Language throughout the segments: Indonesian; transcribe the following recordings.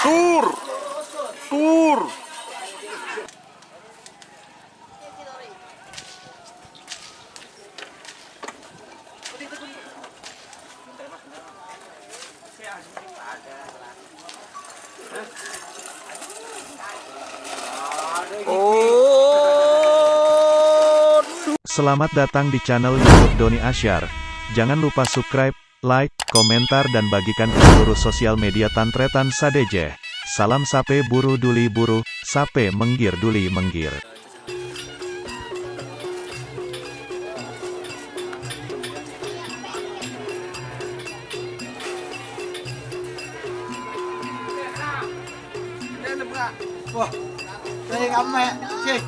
Tur, tur. Selamat datang di channel YouTube Doni Asyar. Jangan lupa subscribe, like, komentar dan bagikan ke seluruh sosial media Tantretan Sadeje. Salam sape buru duli buru, sape menggir duli menggir. Wah, dari kamu sih.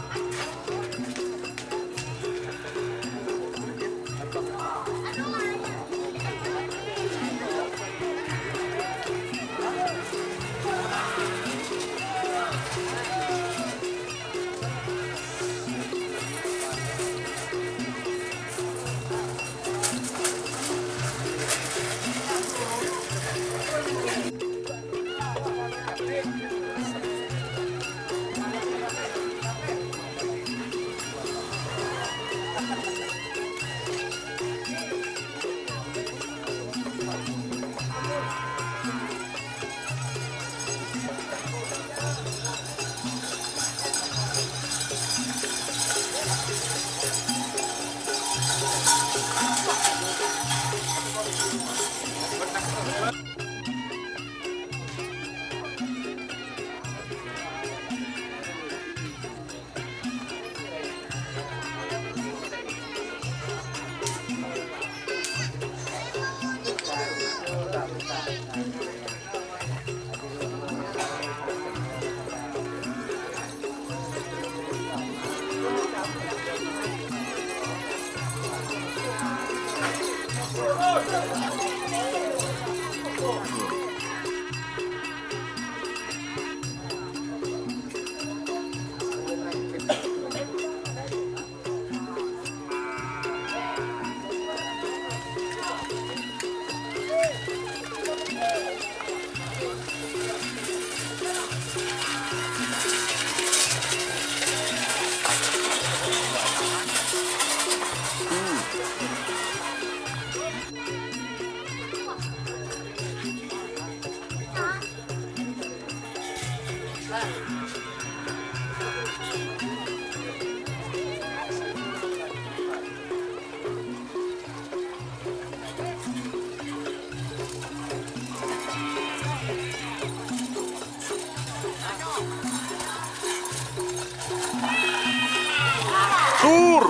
Tur,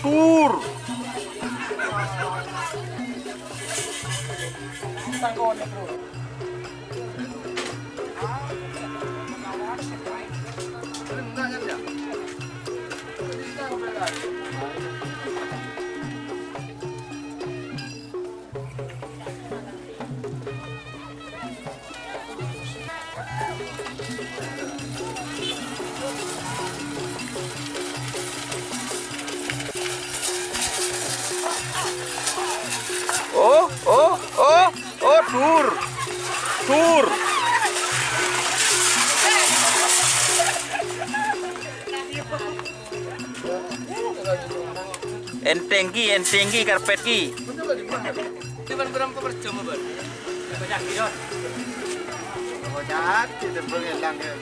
tur. Oh, tur, tur. Enteng ki karpet ki. Cuman berapa percuma ber? Banyak kion. Banyak kita pengelang ya.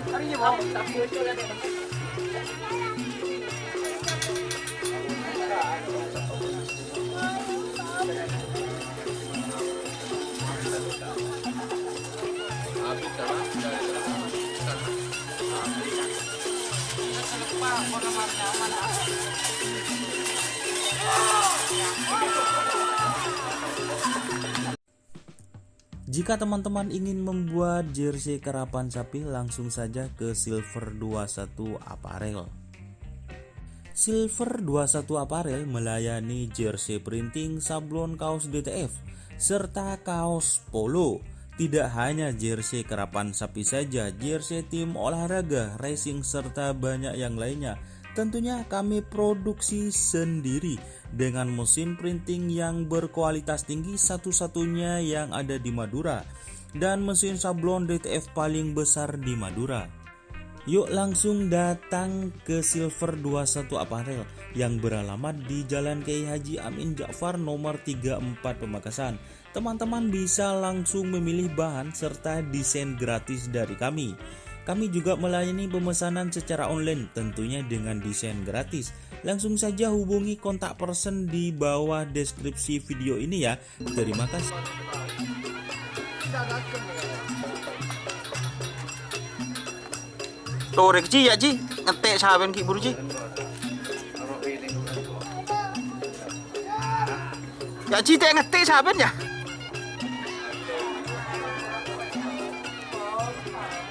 Hari ini mau tapi coba lihat. Jika teman-teman ingin membuat jersey karapan sapi, langsung saja ke Silver 21 Apparel. Silver 21 Apparel melayani jersey printing, sablon kaos DTF, serta kaos polo. Tidak hanya jersey kerapan sapi saja, jersey tim olahraga, racing, serta banyak yang lainnya. Tentunya kami produksi sendiri dengan mesin printing yang berkualitas tinggi, satu-satunya yang ada di Madura, dan mesin sablon DTF paling besar di Madura. Yuk langsung datang ke Silver 21 Apparel yang beralamat di Jalan Kiai Haji Amin Ja'far nomor 34 Pamekasan. Teman-teman bisa langsung memilih bahan serta desain gratis dari kami. Kami juga melayani pemesanan secara online, tentunya dengan desain gratis. Langsung saja hubungi kontak person di bawah deskripsi video ini ya. Terima kasih. Torek Ji ya Ji, ngetek saben ki buru Ji. Ya Ji tek ngetek saben ya.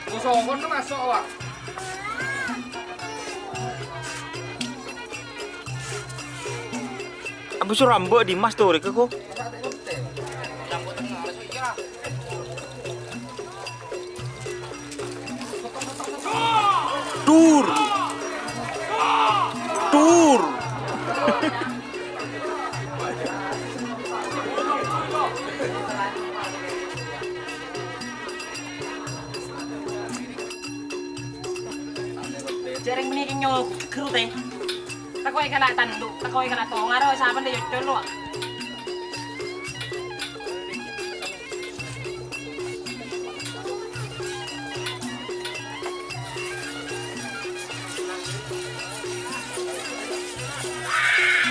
Musuh kon masuk awak. Apa suruh rambut di Mas Torek kok? Tur. Tur. Jaring meniki nyol keru teh. Takoi kana tanduk, takoi kana tong aro saben de yodol lo.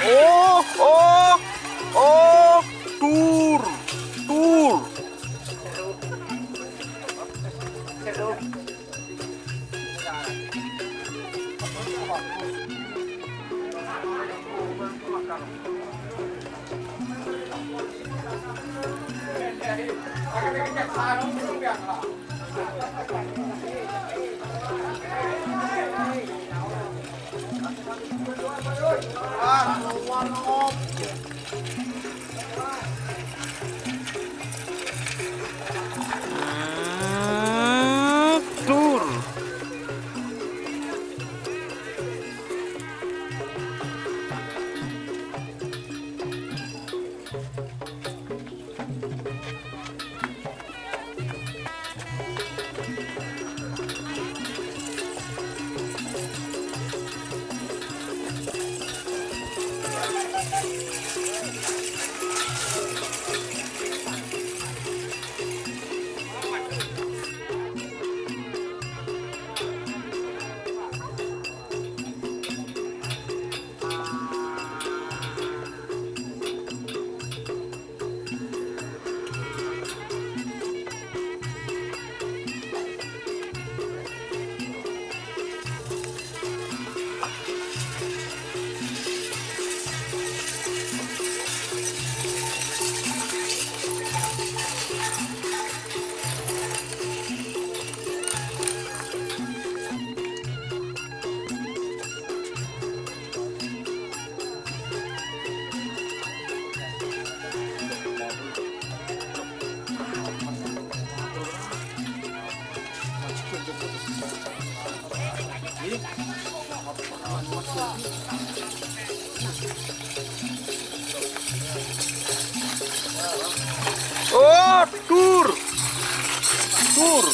Oh, tur. Tur. Tur. Oh, tur. Tur.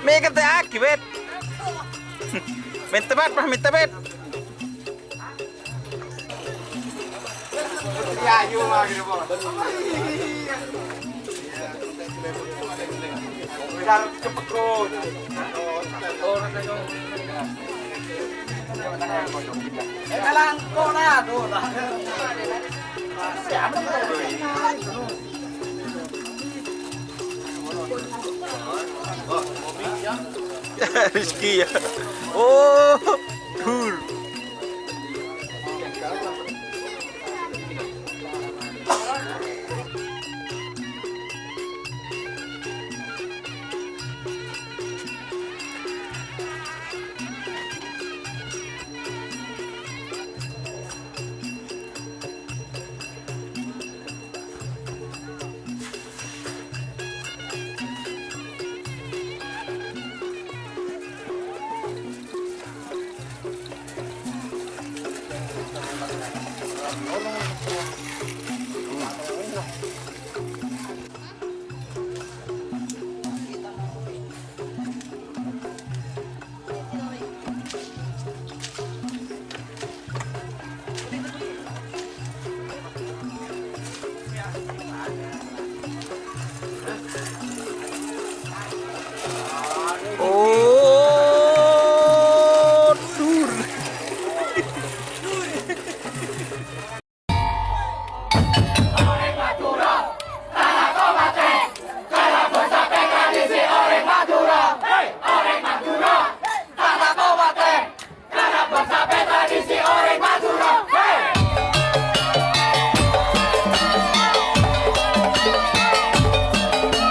May kata aki bet. Minta bet, minta bet. Ya, you mah gitu bang. Bisa cepet kok. Kalang kok lah tuh. Siapa tuh? Rizky ya. Oh, tur.